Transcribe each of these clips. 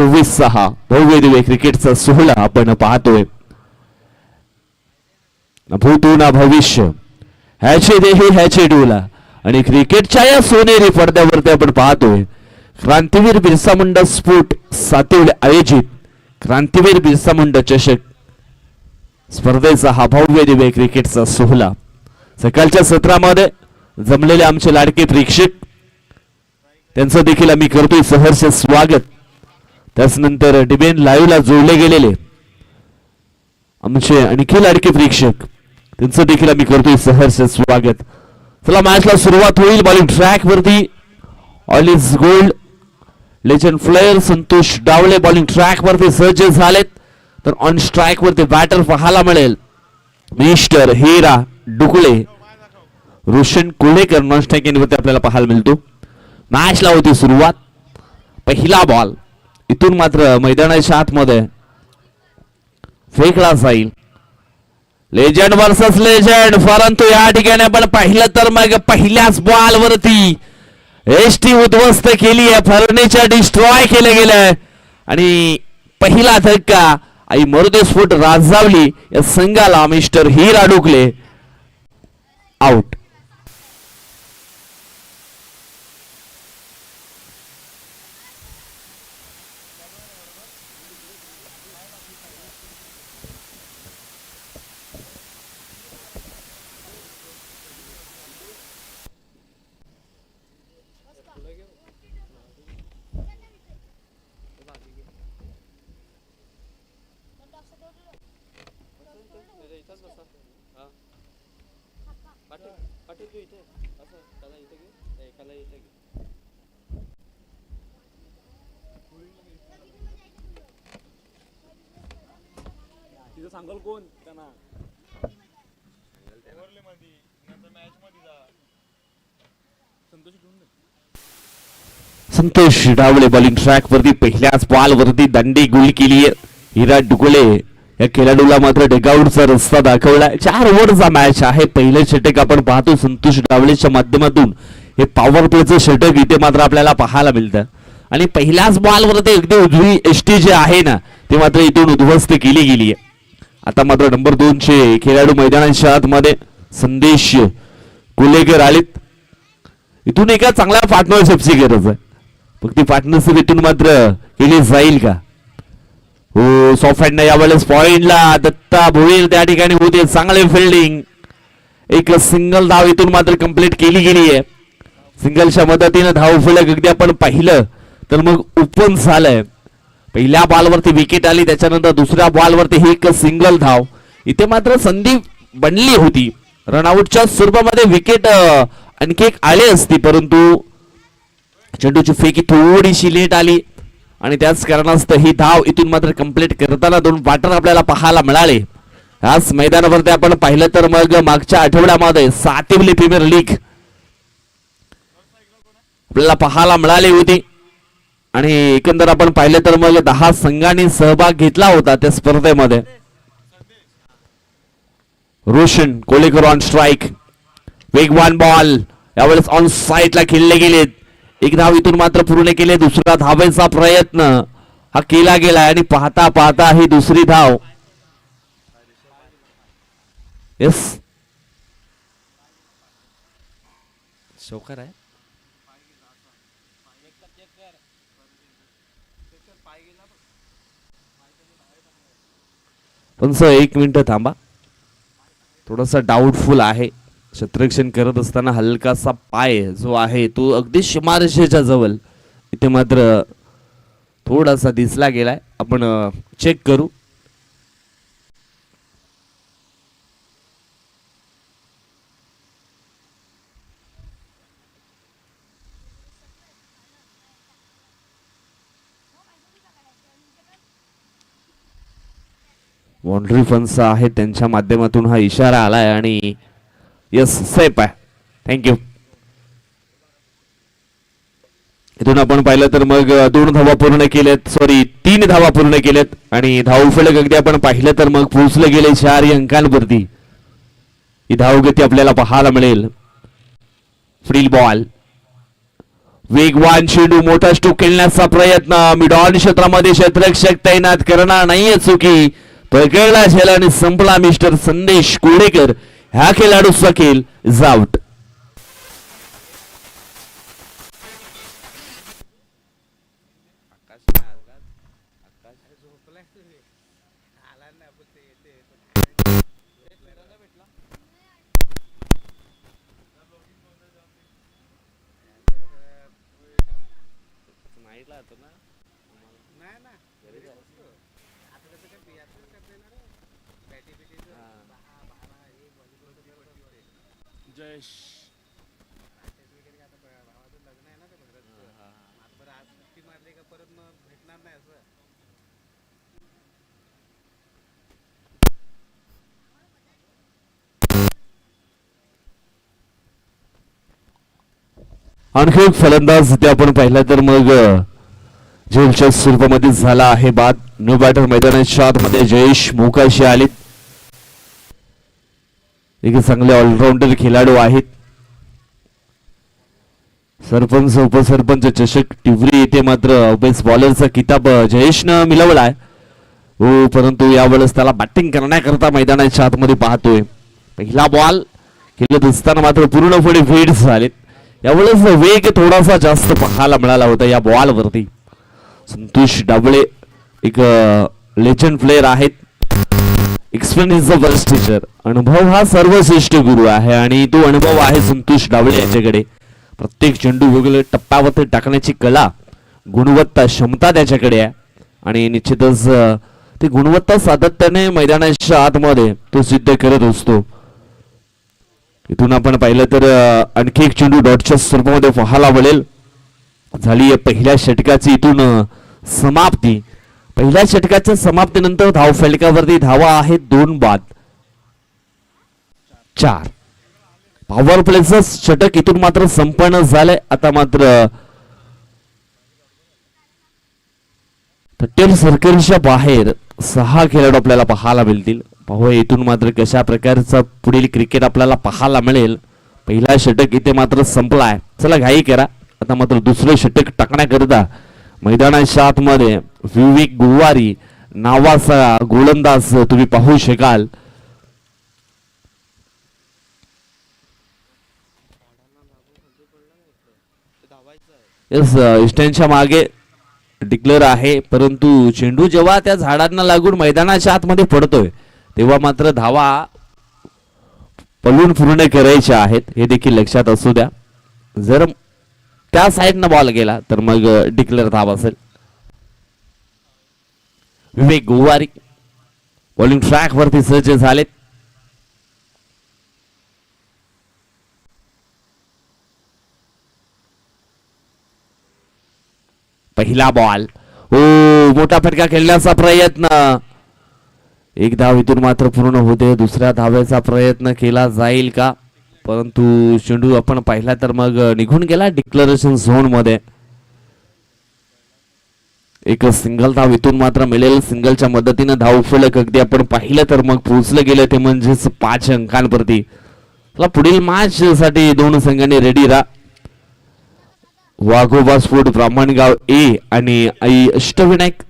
24-6 भव्य दिव्य क्रिकेटचा सोहळा आपण पाहतोय. भूतो ना भविष्य ह्याचे देही ह्याचे डोला आणि क्रिकेटच्या या सोनेरी पडद्यावरती आपण पाहतोय क्रांतीवीर बिरसा मुंडा स्पोर्ट सातवडे आयोजित क्रांतीवीर बिरसा मुंडा चषक स्पर्धेचा हा भव्य दिव्य क्रिकेटचा सोहळा. सकाळच्या सत्रामध्ये जमलेले आमचे लाडके प्रेक्षक त्यांचं देखील आम्ही करतोय सहर्ष स्वागत. त्याचनंतर डिबेन लाईव्हला जोडले गेलेले आमचे आणखी लाडके प्रेक्षक त्यांचं देखील आम्ही करतोय सहर्ष स्वागत. चला मॅचला सुरुवात होईल. बॉलिंग ट्रॅक वरती all is gold legend flare Santosh Dawale bowling track वरती सज्ज झालेत. तर ऑन स्ट्राईक वरती बॅटर पाहायला मिळेल मिस्टर हिरा डुकळे रोशन कोल्हेकर. नॉन स्ट्राईक वरती आपल्याला पाहायला मिळतो. मॅचला होती सुरुवात. पहिला बॉल इथून मात्र मैदानाच्या आतमध्ये फेकला जाईल. Legend versus legend. परंतु या ठिकाणी आपण पाहिलं तर मग पहिल्याच बॉल वरती एसटी उद्ध्वस्त केली आहे. फर्निचर डिस्ट्रॉय केलं गेलंय आणि पहिला धक्का आई मरुदेस्फोट राजावली या संघाला मिस्टर हिरा डुकले आउट. सांगल कोण त्यांना संतोष डावळे बॉलिंग ट्रॅक वरती पहिल्याच बॉल वरती दांडी गोल केली. हिरा डुकळे या खेळाडूला मात्र डगआउटचा रस्ता दाखवलाय. 4 ओव्हरचा मॅच आहे. पहिलं षटक आपण पाहतो संतोष डावळेच्या माध्यमातून. हे पॉवर प्लेचं षटक इथे मात्र आपल्याला पाहायला मिळतं आणि पहिल्याच बॉल वरती अगदी उजवी एसटी जे आहे ना ते मात्र इथून उद्ध्वस्त केली गेली आहे. आता मात्र नंबर 2 चे खेळाडू मैदानाच्या आतमध्ये संदेश कोल्हेकर आलेत. इथून एका चांगल्या पार्टनरशिपची गरज आहे. मग ती पार्टनरशिप इथून मात्र केली जाईल का? हो सॉफ्ट यावेळेस पॉइंटला दत्ता भोईर त्या ठिकाणी होते. चांगले फिल्डिंग. एक सिंगल धाव इथून मात्र कंप्लीट केली गेली आहे. सिंगलच्या मदतीने धाव फलक अगदी आपण पाहिलं तर मग ओपन झालंय. पहिल्या बॉलवरती विकेट आली त्याच्यानंतर दुसऱ्या बॉलवरती ही एक सिंगल धाव. इथे मात्र संधी बनली होती. रनआउटच्या स्वरूपामध्ये विकेट आणखी एक आली असती परंतु चेंडूची फेकी थोडीशी लेट आली आणि त्याच कारणास्तव ही धाव इथून मात्र कंप्लीट करताना 2 बॅटर आपल्याला पाहायला मिळाले. याच मैदानावरती आपण पाहिलं तर मग मागच्या आठवड्यामध्ये 7वी प्रीमियर लीग आपल्याला पाहायला मिळाली होती आणि एकंदर आपण पाहिलं तर मग 10 संघांनी सहभाग घेतला होता त्या स्पर्धेमध्ये. Roshan Kolhekar on strike. वेगवान बॉल यावेळेस ऑन साईडला खेळले गेलेत. एक धाव इथून मात्र पूर्ण केले. दुसरा धावेचा प्रयत्न हा केला गेला आणि पाहता पाहता ही दुसरी धाव. यस शौकर आहे. पण सर 1 मिनिट थांबा. थोडासा डाऊटफुल आहे. क्षेत्ररक्षण करत असताना हलकासा पाय जो आहे तो अगदी सीमारेषेच्या जवळ इथे मात्र थोडासा दिसला गेलाय. आपण चेक करू. बाउंड्री फन्स आहे त्यांच्या माध्यमातून हा इशारा आलाय आणि यस सेफ आहे. थँक्यू. इथून आपण पाहिलं तर मग 2 धावा पूर्ण केलेत. सॉरी 3 धावा पूर्ण केलेत आणि धाव फलक अगदी आपण पाहिलं तर मग पोहोचले गेले 4 अंकांवरती. ही धावगती आपल्याला पाहायला मिळेल. फ्री बॉल वेगवान चेंडू मोठा स्ट्रोक खेळण्याचा प्रयत्न मिडॉन क्षेत्रामध्ये क्षेत्ररक्षक तैनात करणार नाहीये चुकी पकडला झेला आणि संपला मिस्टर संदेश कोळेकर ह्या खेळाडूचा खेळ इज आउट. जयेश आणखी एक फलंदाज ते आपण पाहिलं तर मग झेलच्या स्वरूपामध्ये झाला आहे बाद. न्यू बॅटर मैदानाच्या आतमध्ये जयेश मोकाशी आले. एक चांगले ऑलराऊंडर खेळाडू आहेत. सरपंच उपसरपंच चषक टिवरी येथे मात्र बेस्ट बॉलरचा किताब जयेशनं मिळवलाय. हो परंतु यावेळेस त्याला बॅटिंग करण्याकरता मैदानाच्या आतमध्ये पाहतोय. पहिला बॉल खेळत असताना मात्र पूर्णपणे वेड झालेत. यावेळेस वेग थोडासा जास्त पाहायला मिळाला होता या बॉल वरती. संतोष डाबळे एक लेजंड प्लेयर आहेत. Experience is the best teacher. अनुभव हा सर्वश्रेष्ठ गुरु आहे आणि तो अनुभव आहे संतोष डाबळे यांच्याकडे. प्रत्येक चेंडू वेगवेगळ्या टप्प्यावरती टाकण्याची कला गुणवत्ता क्षमता त्याच्याकडे आहे आणि निश्चितच ती गुणवत्ता सातत्याने मैदानाच्या आतमध्ये तो सिद्ध करत असतो. इथून आपण पाहिलं तर आणखी एक चेंडू डॉटच्या स्वरूपामध्ये पाहायला मिळेल. झाली पहिल्या षटकाची इथून समाप्ती. पहिल्या षटकाच्या समाप्तीनंतर धाव फलकावरती धावा आहेत 2 बाद 4. पॉवर प्लेचं षटक इथून मात्र संपन्न झालंय. आता मात्र 30 सर्कलच्या बाहेर 6 खेळाडू आपल्याला पाहायला मिळतील. पाहूया इथून मात्र कशा प्रकारचा पुढील क्रिकेट आपल्याला पाहायला मिळेल. पहिला षटक इथे मात्र संपलाय. चला घाई करा. आता मात्र दुसरे षटक टाकण्याकरिता मैदानाच्या आतमध्ये विवेक गुवारी नावाचा गोलंदाज तुम्ही पाहू शकाल. इस्टनच्या मागे डिक्लेअर आहे परंतु चेंडू जेव्हा त्या झाडांना लागून मैदानाच्या आतमध्ये पडतोय तेव्हा मात्र धावा पलून पूर्ण करायच्या आहेत हे देखील लक्षात असू द्या. जर त्या साईडनं बॉल गेला तर मग डिक्लेअर धाव असेल. विवेक गुवारी बॉलिंग ट्रॅक वरती सज्ज झालेत. पहिला बॉल हो मोठा फटका खेळण्याचा प्रयत्न. एक धाव इथून मात्र पूर्ण होते. दुसऱ्या धावेचा प्रयत्न केला जाईल का परंतु चेंडू आपण पाहिला तर मग निघून गेला डिक्लेरेशन झोन मध्ये. एक सिंगल धाव इथून मात्र मिळेल. सिंगलच्या मदतीने धाव फलक अगदी आपण पाहिलं तर मग पोहोचलं गेलं ते म्हणजेच 5 अंकांवरती. पुढील मॅच साठी 2 संघांनी रेडी राहा. वाघोबा स्पोर्ट ब्राह्मणगाव ए आणि अष्टविनायक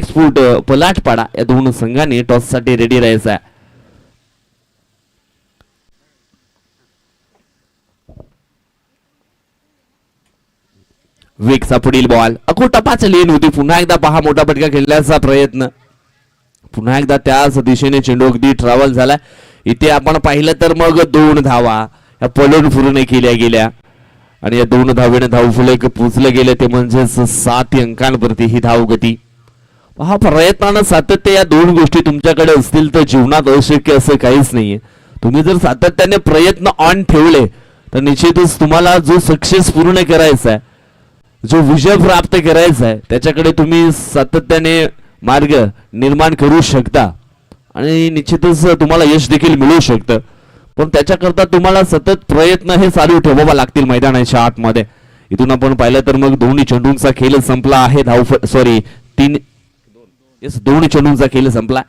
स्पोर्ट पलाटपाडा या 2 संघांनी टॉस साठी रेडी राहायचं आहे. वेगचा पुढील बॉल अकोटपाच लेन होती. पुन्हा एकदा पहा मोठा फटका खेळण्याचा प्रयत्न. पुन्हा एकदा त्याच दिशेने चेंडू अगदी ट्रॅव्हल झाला. इथे आपण पाहिलं तर मग 2 धावा या पलून पूर्ण केल्या गेल्या आणि या 2 धावेने धाव फलक पोचले गेले ते म्हणजेच 7 अंकांवरती ही धाव गती. पहा प्रयत्नानं सातत्य या 2 गोष्टी तुमच्याकडे असतील तर जीवनात अशक्य असं काहीच नाहीये. तुम्ही जर सातत्याने प्रयत्न ऑन ठेवले तर निश्चितच तुम्हाला जो सक्सेस पूर्ण करायचा आहे जो विजय प्राप्त करायचा आहे त्याच्याकडे तुम्ही सातत्याने मार्ग निर्माण करू शकता आणि निश्चितच तुम्हाला यश देखील मिळू शकतं. पण त्याच्याकरता तुम्हाला सतत प्रयत्न हे चालू ठेवावा लागतील मैदानाच्या आतमध्ये. इथून आपण पाहिलं तर मग 2 चेंडूंचा खेळ संपला आहे. 2 चेंडूंचा खेळ संपला.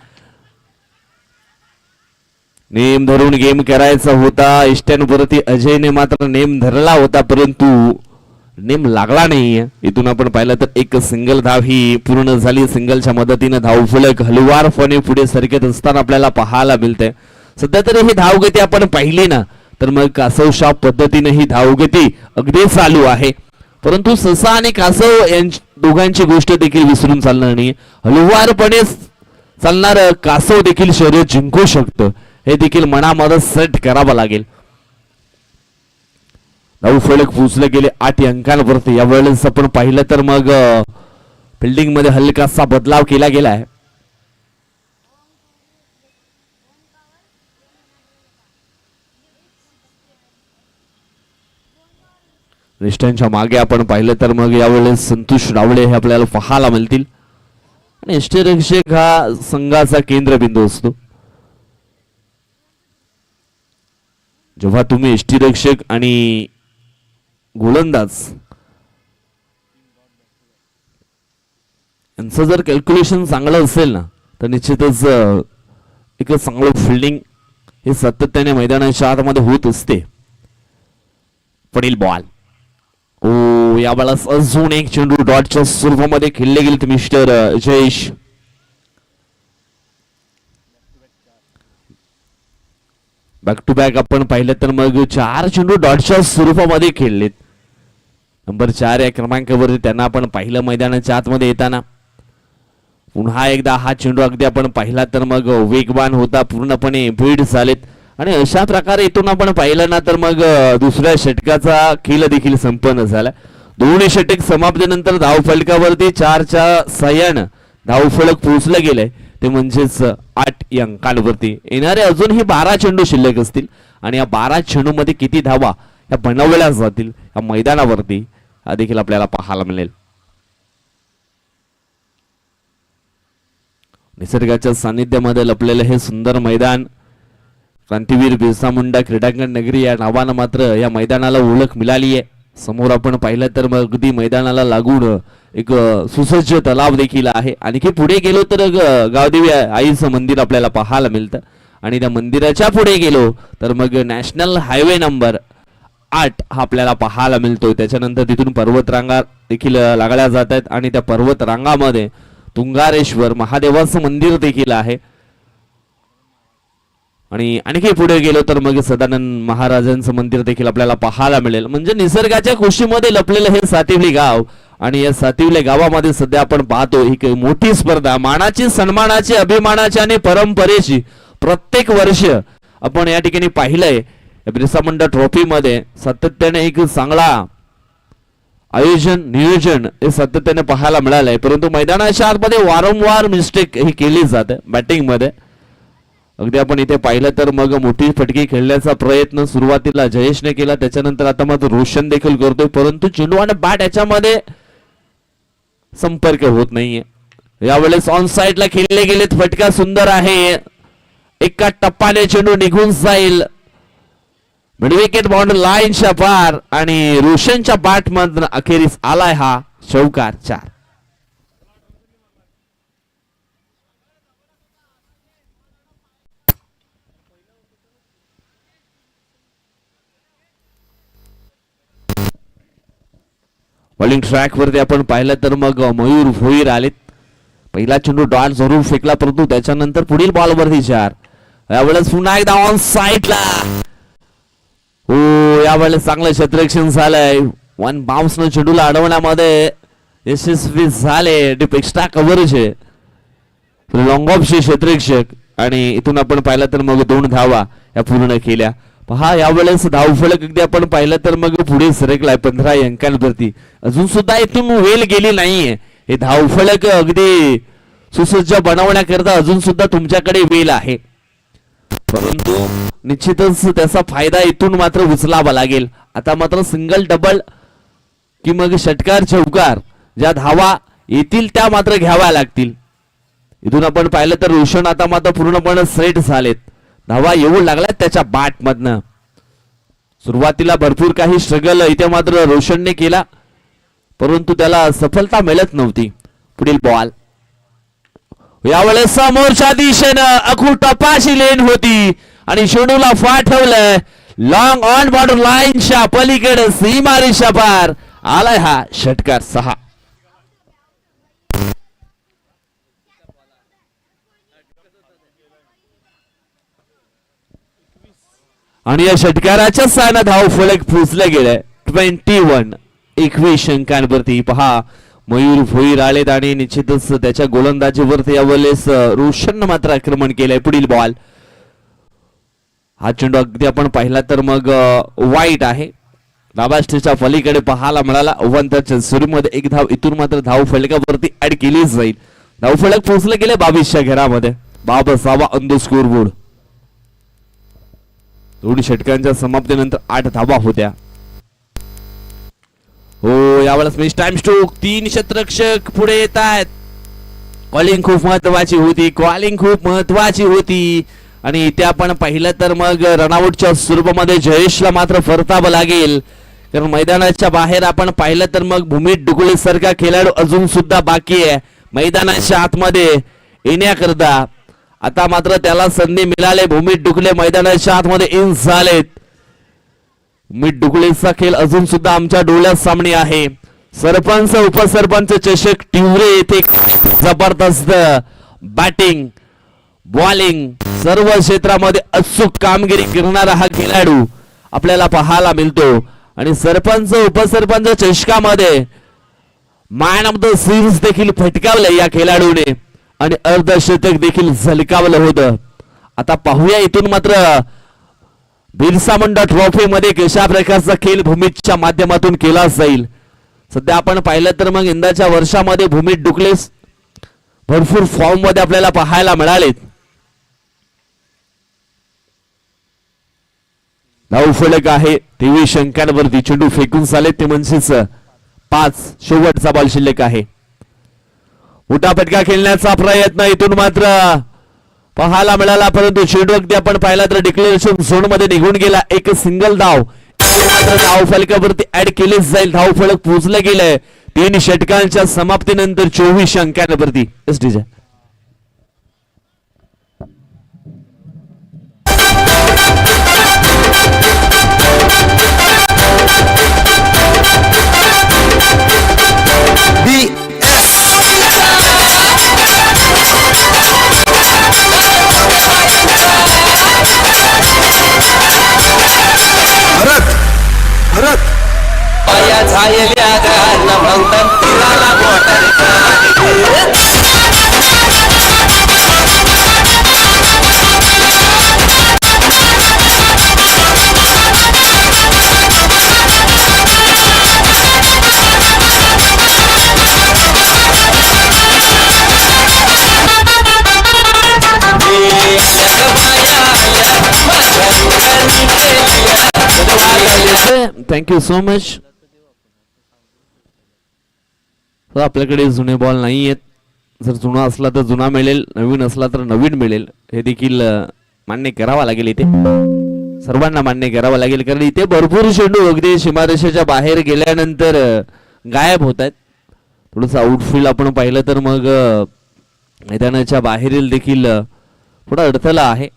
नेम धरून गेम करायचा होता. ईस्टर्न वरती अजयने मात्र नेम धरला होता परंतु नेम लागला नाहीये. इथून आपण पाहिलं तर एक सिंगल धाव ही पूर्ण झाली. सिंगलच्या मदतीने धावफलक हलवारपणे पुढे सरकत असताना आपल्याला पाहायला मिळते. सध्या तरी ही धावगती आपण पाहिली ना तर मग कासवशा पद्धतीने ही धावगती अगदी चालू आहे. परंतु ससा आणि कासव यांच्या दोघांची गोष्ट देखील विसरून चालणार नाही. हलवारपणे चालणार कासव देखील शर्यत जिंकू शकतं हे देखील मनामध्ये सेट करावं लागेल. धावफलक पोचले गेले 8 अंकांवरती. यावेळेस आपण पाहिलं तर मग फिल्डिंग मध्ये हलकासा बदलाव केला गेलाय. निष्ठांच्या मागे आपण पाहिलं तर मग यावेळेस संतोष रावळे हे आपल्याला पाहायला मिळतील. आणि यष्टीरक्षक हा संघाचा केंद्रबिंदू असतो. जेव्हा तुम्ही यष्टीरक्षक आणि गोलंदाज यांचं जर कॅल्क्युलेशन चांगलं असेल ना तर निश्चितच एक चांगलं फिल्डिंग हे सातत्याने मैदानाच्या आतमध्ये होत असते. पुढील बॉल ओ यावेळेस अजून एक चेंडू डॉटच्या स्वरूपामध्ये खेळले गेलेत mister Jayesh. Back to back आपण पाहिलं तर मग 4 चेंडू डॉटच्या स्वरूपामध्ये खेळलेत. नंबर 4 या क्रमांकावरती त्यांना आपण पाहिलं मैदानाच्या आतमध्ये येताना. पुन्हा एकदा हा चेंडू अगदी आपण पाहिला तर मग वेगवान होता. पूर्णपणे बीड झालेत. आणि अशा प्रकारे इथून आपण पाहिलं ना तर मग दुसऱ्या षटकाचा खेळ देखील संपन्न झाला. दोन्ही षटक समाप्तीनंतर धावफलकावरती 4च्या सहाय्यानं धावफलक पोहोचलं गेलंय ते म्हणजेच 8 अंकांवरती. येणारे अजूनही 12 चेंडू शिल्लक असतील आणि या 12 चेंडू मध्ये किती धावा या बनवल्या जातील या मैदानावरती हा देखील आपल्याला पाहायला मिळेल. निसर्गाच्या सानिध्यामध्ये लपलेलं हे सुंदर मैदान क्रांतीवीर बिरसा मुंडा क्रीडांगण नगरी या नावानं मात्र या मैदानाला ओळख मिळाली आहे. समोर आपण पाहिलं तर मग अगदी मैदानाला लागून एक सुसज्ज तलाव देखील आहे. आणखी पुढे गेलो तर गावदेवी आईचं मंदिर आपल्याला पाहायला मिळतं. आणि त्या मंदिराच्या पुढे गेलो तर मग नॅशनल हायवे नंबर 8 हा आपल्याला पाहायला मिळतोय. त्याच्यानंतर तिथून पर्वतरांगा देखील लागल्या जात आहेत आणि त्या पर्वत रांगामध्ये तुंगारेश्वर महादेवाचं मंदिर देखील आहे. आणि आणखी पुढे गेलो तर मग सदानंद महाराजांचं मंदिर देखील आपल्याला पाहायला मिळेल. म्हणजे निसर्गाच्या खुशीमध्ये लपलेलं हे सातिवली गाव. आणि या सातिवली गावामध्ये सध्या आपण पाहतो ही मोठी स्पर्धा मानाची सन्मानाची अभिमानाची आणि परंपरेची प्रत्येक वर्ष आपण या ठिकाणी पाहिलंय. बिरसा मुंडा ट्रॉफी मध्ये सातत्याने एक चांगला आयोजन नियोजन हे सातत्याने पाहायला मिळालंय. परंतु मैदानाच्या आतमध्ये वारंवार मिस्टेक ही केली जाते बॅटिंग मध्ये. अगदी आपण इथे पाहिलं तर मग मोठी फटकी खेळण्याचा प्रयत्न सुरुवातीला जयेशने केला. त्याच्यानंतर आता मात्र रोशन देखील करतोय. परंतु चेंडू आणि बॅट याच्यामध्ये संपर्क होत नाहीये. यावेळेस ऑन साइडला खेळले गेलेत. फटका सुंदर आहे. एका टप्प्याने चेंडू निघून जाईल मिड विकेट बाउंड्री लाईनच्या पार. आणि रोशनच्या बॅट मधून अखेरीस आलाय हा चौकार 4. बॉलिंग ट्रॅक वरती आपण पाहिलं तर मग मयूर भोईर आलेत. पहिला चेंडू डॉट जरूर फेकला परंतु त्याच्यानंतर पुढील बॉल वरती 4. यावेळेस पुन्हा एकदा ऑन साइडला हो यावेळेस चांगलं क्षेत्ररक्षण झालंय. 1 बाउन्स न चेंडूला अडवण्यामध्ये यशस्वी झाले. डीप एक्स्ट्रा कव्हरेज आहे लॉंग ऑफचे क्षेत्ररक्षक. आणि इथून आपण पाहिलं तर मग 2 धावा या पूर्ण केल्या. पहा यावेळेस धावफलक अगदी आपण पाहिलं तर मग पुढे सरकलाय 15 अंकांवरती. अजून सुद्धा इथून वेळ गेली नाहीये. हे धावफलक अगदी सुसज्ज बनवण्याकरता अजून सुद्धा तुमच्याकडे वेळ आहे. परंतु निश्चितच त्याचा फायदा इथून मात्र उचलावा लागेल. आता मात्र सिंगल डबल कि मग षटकार चौकार ज्या धावा येतील त्या मात्र घ्याव्या लागतील. इथून आपण पाहिलं तर रोशन आता मात्र पूर्णपणे सेट झालेत. धावा येऊ लागल्यात त्याच्या बॅट मधनं. सुरुवातीला भरपूर काही स्ट्रगल इथे मात्र रोशनने केला परंतु त्याला सफलता मिळत नव्हती. पुढील बॉल यावेळेस समोरच्या दिशेनं अकुटपाशी लेन होती आणि चेंडूला पाठवलं लॉंग ऑन बॉर्डर लाईनच्या पलीकडे सीमारेषा पार. आलाय हा षटकार 6. आणि या षटकाराच्या सायना धाव फलक पोचले गेले 21 अंकांवरती. पहा मयूर भोईर आलेत आणि निश्चितच त्याच्या गोलंदाजीवरती यावेळेस रोशन मात्र आक्रमण केलंय. पुढील बॉल हा चेंडू अगदी आपण पाहिला तर मग वाईट आहे. दाबाष्टीच्या पलीकडे पाहायला मिळाला. अव्वंताच्या सुरूमध्ये एक धाव इथून मात्र धाव फलकावरती ऍड केली जाईल. धाव फलक पोहोचले गेले 22च्या घरामध्ये. 22वा अंध स्कोर बोर्ड. 2 षटकांच्या समाप्तीनंतर 8 धावा होत्या. हो यावेळेस मिस टाइम स्ट्रोक. 3 शतरक्षक पुढे येत आहेत. कॉलिंग खूप महत्वाची होती. कॉलिंग खूप महत्वाची होती आणि इथे आपण पाहिलं तर मग रनआउटच्या स्वरूपामध्ये जयेशला मात्र परतावं लागेल. कारण मैदानाच्या बाहेर आपण पाहिलं तर मग भूमित डुगळे सारखा खेळाडू अजून सुद्धा बाकी आहे मैदानाच्या आतमध्ये येण्याकरता. आता मात्र त्याला संधी मिळाली. भूमित डुगळे मैदानाच्या आतमध्ये इन झालेत. भूमित डुगळेचा खेळ अजून सुद्धा आमच्या डोळ्यासामने आहे. सरपंच उपसरपंच चषक टिवरे येथे जबरदस्त बॅटिंग बॉलिंग सर्व क्षेत्रामध्ये अचूक कामगिरी करणारा हा खेळाडू आपल्याला पाहायला मिळतो. आणि सरपंच उपसरपंच चषकामध्ये मॅन ऑफ द सीरीज देखील फटकावलं या खेळाडूने आणि अर्धशतक देखील झलकावलं होतं. आता पाहूया इथून मात्र बिरसा मुंडा ट्रॉफी मध्ये कशा प्रकारचा खेळ भूमीच्या माध्यमातून केला जाईल. सध्या आपण पाहिलं तर मग यंदाच्या वर्षामध्ये भूमीत डुकलेस भरपूर फॉर्म मध्ये आपल्याला पाहायला मिळालेत. धाव फलक आहे 23 अंकांवरती. चेंडू फेकून झाले ते म्हणजेच 5. शेवटचा बॉल शिल्लक आहे. मोठा फटका खेळण्याचा प्रयत्न इथून मात्र पाहायला मिळाला परंतु चेंडू अगदी आपण पाहिला तर डिक्लेरेशन झोन मध्ये निघून गेला. एक सिंगल धाव मात्र धाव फलकावरती ऍड केली जाईल. धाव फलक पोहोचले गेले 3 षटकांच्या समाप्तीनंतर 24 अंकांवरती. Thank you so much. आपल्याकडे जुने बॉल नाही आहेत. जर जुना असला तर जुना मिळेल, नवीन असला तर नवीन मिळेल. हे देखील मान्य करावा लागेल. इथे सर्वांना मान्य करावं लागेल कारण इथे भरपूर चेंडू अगदी सीमारेषेच्या बाहेर गेल्यानंतर गायब होत आहेत. थोडंसं आउटफील्ड आपण पाहिलं तर मग मैदानाच्या बाहेरील देखील थोडा अडथळा आहे.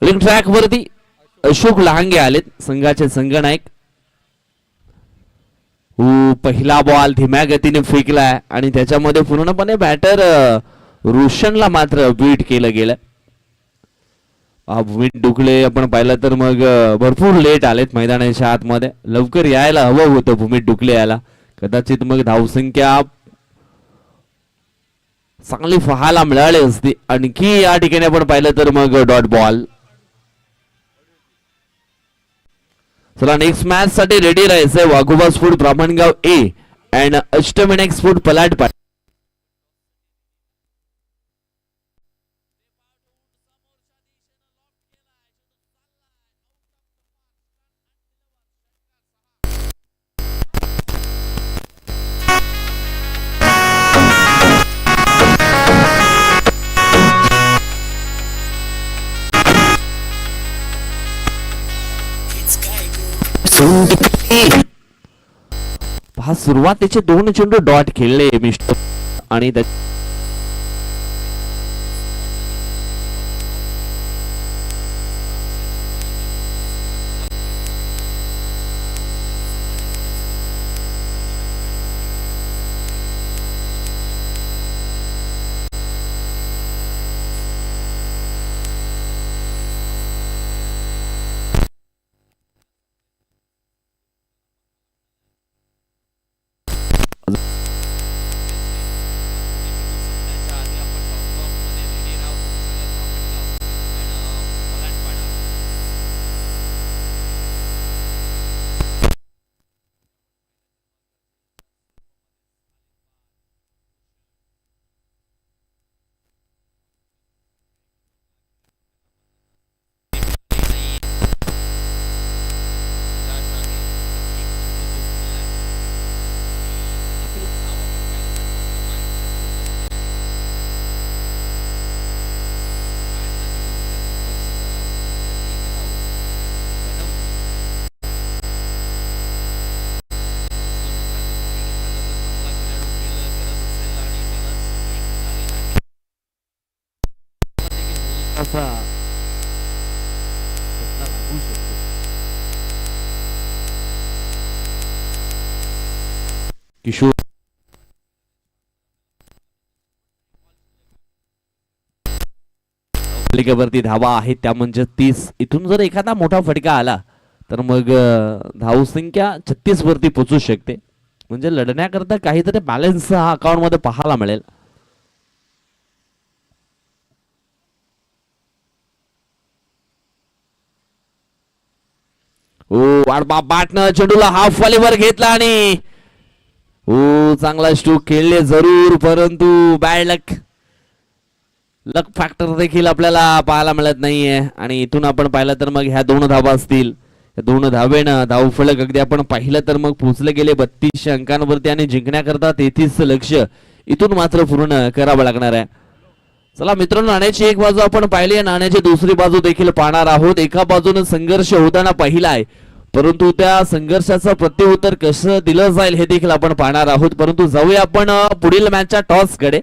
ट्रॅक वरती अशोक लहांगे आलेत संघाचे संघनायक. पहिला बॉल धीम्या गतीने फेकलाय आणि त्याच्यामध्ये पूर्णपणे बॅटर रोशनला मात्र बीट केलं गेलं. भूमित डुकले आपण पाहिलं तर मग भरपूर लेट आलेत मैदानाच्या आतमध्ये. लवकर यायला हवं होतं भूमित डुकले यायला. कदाचित मग धावसंख्या चांगली पाहायला मिळाली असती. आणखी या ठिकाणी आपण पाहिलं तर मग डॉट बॉल. चला नेक्स्ट मॅच साठी रेडी राहायचंय. Waghoba sport Brahmangaon A and Ashtavinayak sport Palat. हा सुरुवातीचे 2 चेंडू डॉट खेळले मिस्टर आणि असा फटका लागू शकतो. किशोर मालिकेवरती धावा आहेत त्या म्हणजे 30. इथून जर एखादा मोठा फटका आला तर मग धावसंख्या 36 वरती पोहोचू शकते. म्हणजे लढण्याकरता काहीतरी बॅलन्स हा अकाउंट मध्ये पाहायला मिळेल. ओ वाडबा बाटनं चेंडूला हाफ वालीवर घेतला आणि चांगला स्ट्रोक खेळले जरूर, परंतु बॅड लक लक फॅक्टर देखील आपल्याला पाहायला मिळत नाहीये. आणि इथून आपण पाहिलं तर मग ह्या 2 धावा असतील. या 2 धावेनं धावफलक अगदी आपण पाहिलं तर मग पोहोचले गेले 32 अंकांवरती आणि जिंकण्याकरता 33 लक्ष इथून मात्र पूर्ण करावं लागणार आहे. चला मित्रांनो, नाण्याची एक बाजू आपण पाहिली आहे, नाण्याची दुसरी बाजू देखील पाहणार आहोत. एका बाजूने संघर्ष होताना पाहिला आहे, परंतु त्या संघर्षाचं प्रत्युत्तर कसं दिलं जाईल हे देखील आपण पाहणार आहोत. परंतु जाऊया आपण पुढील मॅचच्या टॉस कडे.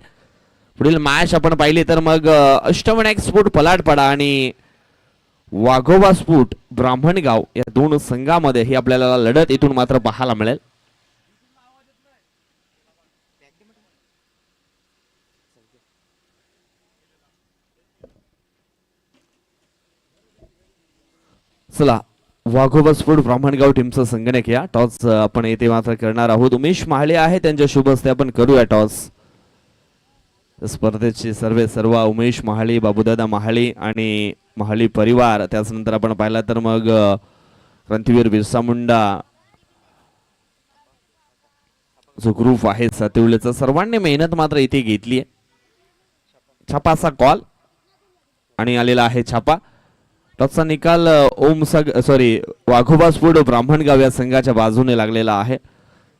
पुढील मॅच आपण पाहिली तर मग अष्टविनायक एक्सपोर्ट पलाटपाडा आणि वाघोबा स्फोट ब्राह्मणगाव या 2 संघामध्ये ही आपल्याला लढत इथून मात्र पाहायला मिळेल. चला, वाघोबा स्फोट ब्राह्मणगाव टीमचा संगणक या टॉस आपण येथे मात्र करणार आहोत. उमेश महाळे आहे, त्यांच्या शुभ हस्ते आपण करूया टॉस. स्पर्धेचे सर्व उमेश महाळे, बाबूदादा महाळे आणि महाळे परिवार. त्यानंतर आपण पाहिला तर मग क्रांतीवीर बिरसा मुंडा जो ग्रुप आहे सातिवलेचा, सर्वांनी मेहनत मात्र इथे घेतली आहे. छापाचा कॉल आणि आलेला आहे छापा. टॉसचा निकाल वाघोबा स्फोट ब्राह्मणगाव या संघाच्या बाजूने लागलेला आहे.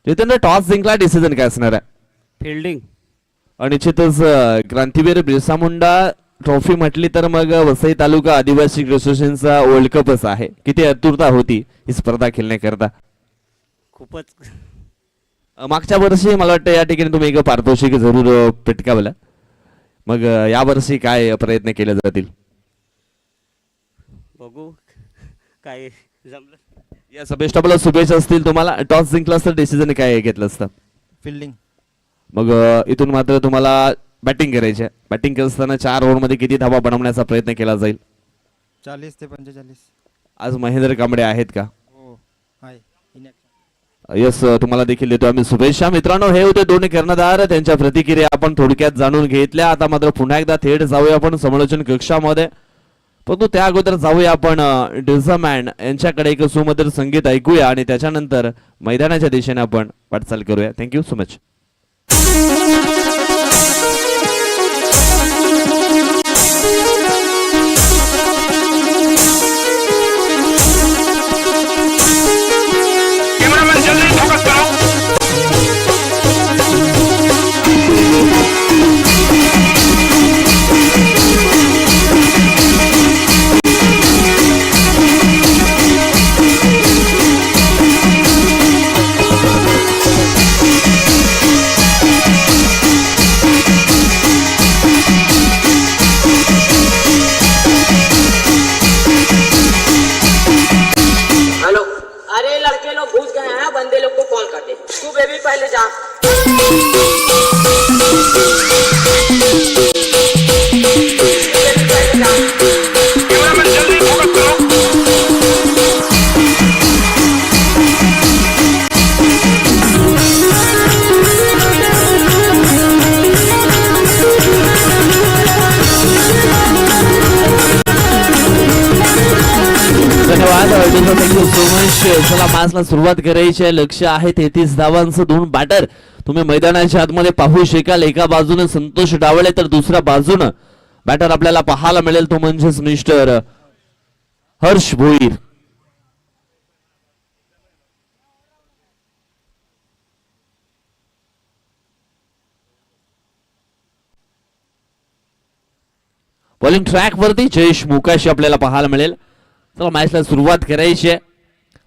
जितेंद्र, टॉस जिंकला, डिसिजन काय असणार आहे? फिल्डिंग. निश्चितच क्रांतीवीर बिरसा मुंडा ट्रॉफी म्हटली तर मग वसई तालुका आदिवासी असोसिएशनचा वर्ल्ड कपच आहे. किती आतुरता होती ही स्पर्धा खेळण्याकरता. खूपच. मागच्या वर्षी मला वाटतं या ठिकाणी तुम्ही एक पारितोषिक जरूर पटकावलं. मग या वर्षी काय प्रयत्न केले जातील? बघू काय जमलं. या सभेस्टॉपला शुभेच्छा असतील तुम्हाला. टॉस जिंकला तर डिसिजन काय घेतलं असतं? फिल्डिंग. मग इथून मात्र तुम्हाला बॅटिंग करायची आहे. बॅटिंग करत असताना 4 ओव्हरमध्ये किती धावा बनवण्याचा प्रयत्न केला जाईल? 40 ते 45. आज महेंद्र कांबळे आहेत का? हो आहे. यस, तुम्हाला देखील देतो आम्ही शुभेच्छा. मित्रांनो, हे होते 2 कर्णधार, त्यांच्या प्रतिक्रिया आपण थोडक्यात जाणून घेतल्या. आता मात्र पुन्हा एकदा थेट जाऊया आपण समालोचन कक्षामध्ये. परंतु त्या अगोदर जाऊया आपण डिझमॅन यांच्याकडे एक सुमधुर संगीत ऐकूया आणि त्याच्यानंतर मैदानाच्या दिशेने आपण वाटचाल करूया. Thank you so much. चला, मॅचला सुरुवात करायची आहे. लक्ष आहे 33 धावांचं 2 बॅटर तुम्ही मैदानाच्या आतमध्ये पाहू शकाल. एका बाजूने संतोष डावळे तर दुसऱ्या बाजूने बॅटर आपल्याला पाहायला मिळेल, तो म्हणजेच mister Harsh Bhoir. Bowling track वरती जयेश मुकाशी आपल्याला पाहायला मिळेल. चला, मॅचला सुरुवात करायची आहे.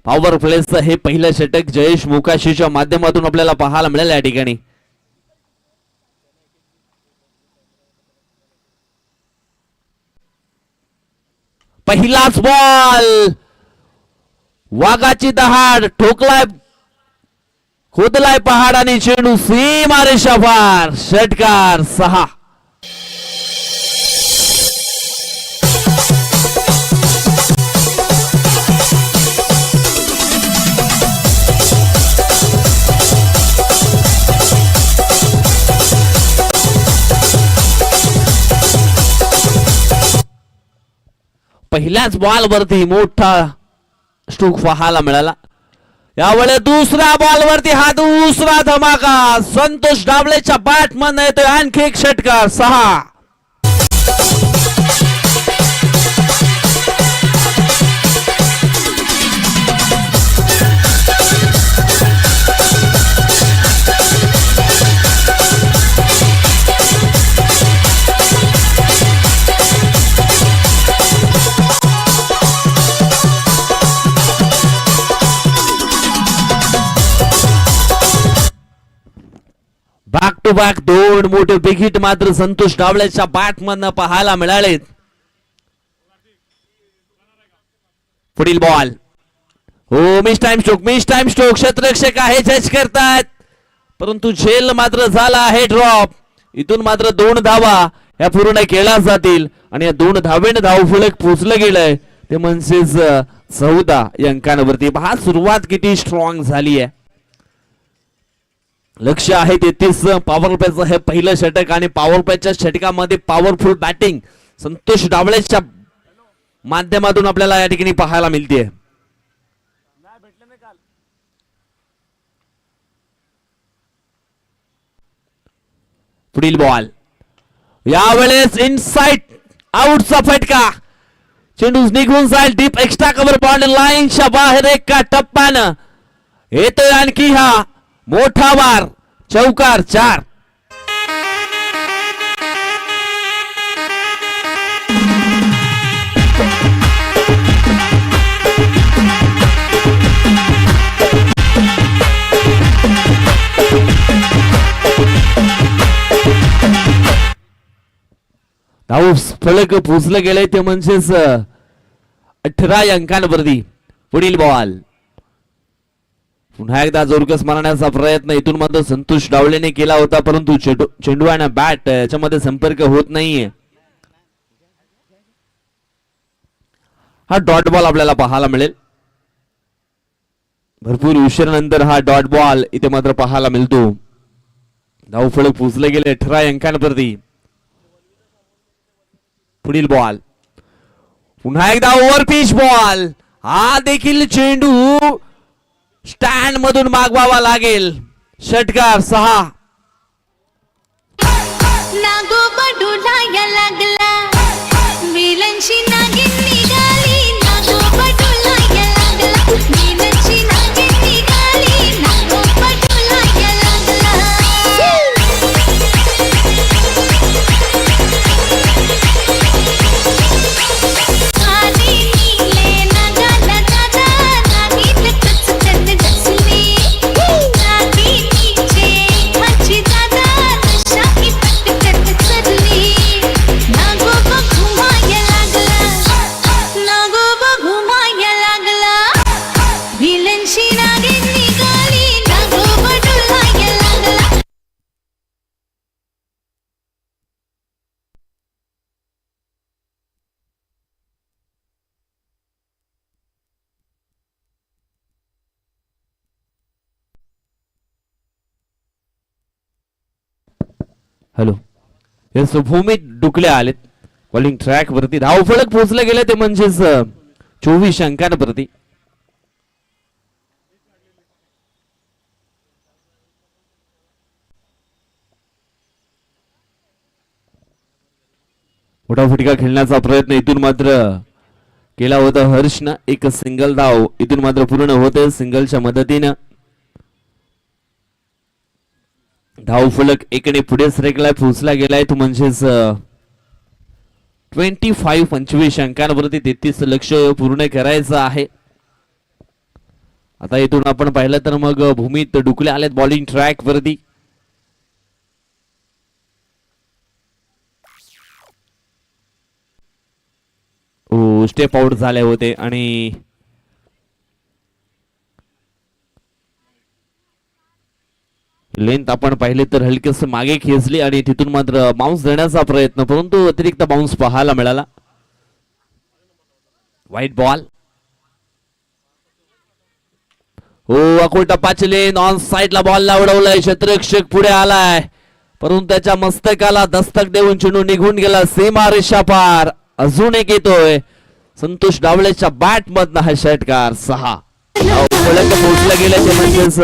पॉवर प्लेचं हे पहिलं षटक जयेश मुकाशीच्या माध्यमातून आपल्याला पाहायला मिळेल या ठिकाणी. पहिलाच बॉल वाघाची दहाड ठोकलाय खोदलाय पहाड आणि चेंडू सीमा रेषा पार षटकार 6. पहिल्याच बॉल वरती मोठा स्ट्रोक पाहायला मिळाला. यावेळेस दुसऱ्या बॉल वरती हा दुसरा धमाका संतोष डावलेच्या बॅट मध्ये येतोय आणखी एक षटकार 6. बॅक टू बॅक दोन मोठे बिग हिट मात्र संतोष डावलेच्या बॅट मधनं पाहायला मिळाले. पुढील बॉल हो मिस टाइम स्ट्रोक क्षेत्ररक्षक आहे जज करतायत परंतु झेल मात्र झाला आहे ड्रॉप. इथून मात्र 2 धावा या पूर्ण केल्या जातील आणि या 2 धावेने धावफलक पोचलं गेलंय ते म्हणजेच 14 अंकांवरती. पहा सुरुवात किती स्ट्रॉंग झाली आहे. लक्ष आहे 33 पॉवर प्लेचं हे पहिलं षटक आणि पॉवर प्लेच्या षटकामध्ये पॉवरफुल बॅटिंग संतोष डावळेच्या माध्यमातून आपल्याला या ठिकाणी पाहायला मिळते. पुढील बॉल यावेळेस इनसाइड आउटचा फटका चेंडू निघून जाईल डीप एक्स्ट्रा कव्हर बॉल लाईनच्या बाहेर एका टप्प्यानं येतोय आणखी हा मोठा वार चौकार 4. धाव फलक पोचलं गेलंय ते म्हणजेच 18 अंकांवरती. पुढील बॉल पुन्हा एकदा जोरकस मारण्याचा प्रयत्न इथून मात्र संतोष डावलेने केला होता परंतु चेंडू आणि बॅट याच्यामध्ये संपर्क होत नाहीये. हा डॉट बॉल आपल्याला पाहायला मिळेल. भरपूर उशिरानंतर हा डॉट बॉल इथे मात्र पाहायला मिळतो. धावफलक पोचले गेले 18 अंकांवरती. पुढील बॉल पुन्हा एकदा ओव्हर पिच बॉल हा देखील चेंडू स्टँड मधून मागवावा लागेल षटकार 6. नागोबा डोलाया लागला विलनची नागिन निघाली. नागोबा डोलाया लागला विलनची नागिन निघाली. नागोबा डोलाया लागला. आधी नीले नागाला दादा नागिन कचकन दसली. नागी नीचे माझी दादा नशाही पटकन चढली. नागोबा घुमाया लागला. नागोबा घुमाया लागला विलनची नागिन निघाली. नागोबा डोलाया लागला. हॅलो हे भूमी डुकले आलेत बॉलिंग ट्रॅक वरती. धावफलक पोहोचले गेले ते म्हणजेच 24 अंकांवरती. मोठा फटका खेळण्याचा प्रयत्न इथून मात्र केला होता हर्षनं. एक सिंगल धाव इथून मात्र पूर्ण होते सिंगलच्या मदतीनं. धावफलक एकने पुढे सरकलाय पोहोचला गेलाय तो म्हणजेच 25 अंकांवरती 33 लक्ष पूर्ण करायचं आहे. आता इथून आपण पाहिलं तर मग भूमीत डुकले आलेत बॉलिंग ट्रॅक वरती. परंतु स्टेप आउट झाले होते आणि लेंथ आपण पाहिले तर हलकेस मागे खेचली आणि तिथून मात्र बाउन्स देण्याचा प्रयत्न, परंतु अतिरिक्त बाउन्स पाहायला मिळाला. White ball. हो अकोल टप्पाची लेन ऑन साइडला बॉलला उडवलाय. क्षेत्ररक्षक पुढे आलाय परंतु त्याच्या मस्तकाला दस्तक देऊन चेंडू निघून गेला सीमा रेषा पार. अजून एक येतोय संतोष डावळेच्या बॅट मधनं हा षटकार. 6 पोहोचला गेल्याचे म्हणजेच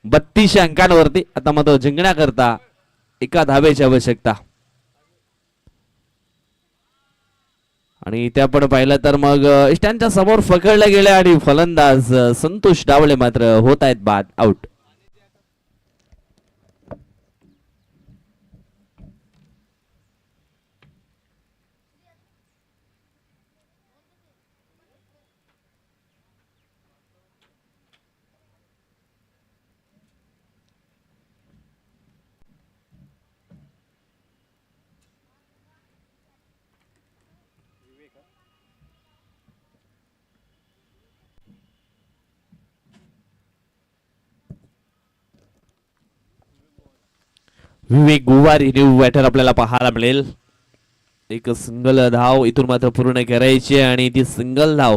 32 अंकांवरती. आता मात्र जिंकण्याकरता एका धावेची आवश्यकता आणि इथे आपण पाहिलं तर मग इष्टांच्या समोर पकडले गेले आणि फलंदाज संतोष डावळे मात्र होत आहेत बाद आउट. विवेक गुवार न्यू बॅटर आपल्याला पाहायला मिळेल. एक सिंगल धाव इथून मात्र पूर्ण करायची आणि ती सिंगल धाव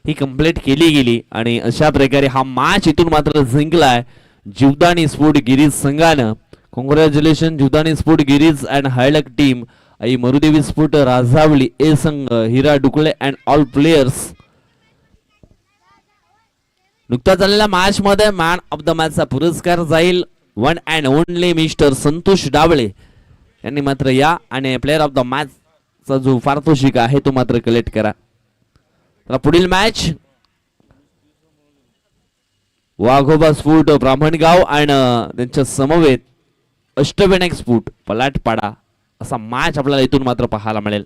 ही कंप्लीट केली गेली आणि अशा प्रकारे हा मॅच इथून मात्र जिंकलाय जीवदानी स्पोर्ट गिरीज संघानं. कॉंग्रॅच्युलेशन जीवदानी स्पोर्ट गिरीज अँड हळक टीम आई मरुदेवी स्पोर्ट राजावली ए संघ Hira Dukle and all players. नुकताच झालेल्या मॅच मध्ये मॅन ऑफ द मॅचचा पुरस्कार जाईल one and only mister Santosh Dawale यांनी मात्र या आणि प्लेअर ऑफ द मॅच चा जो पारितोषिक आहे तो मात्र कलेक्ट करा. तर पुढील मॅच वाघोबा स्फूट ब्राह्मणगाव आणि त्यांच्या समवेत अष्टविनायक स्फूट पलाटपाडा असा मॅच आपल्याला इथून मात्र पाहायला मिळेल.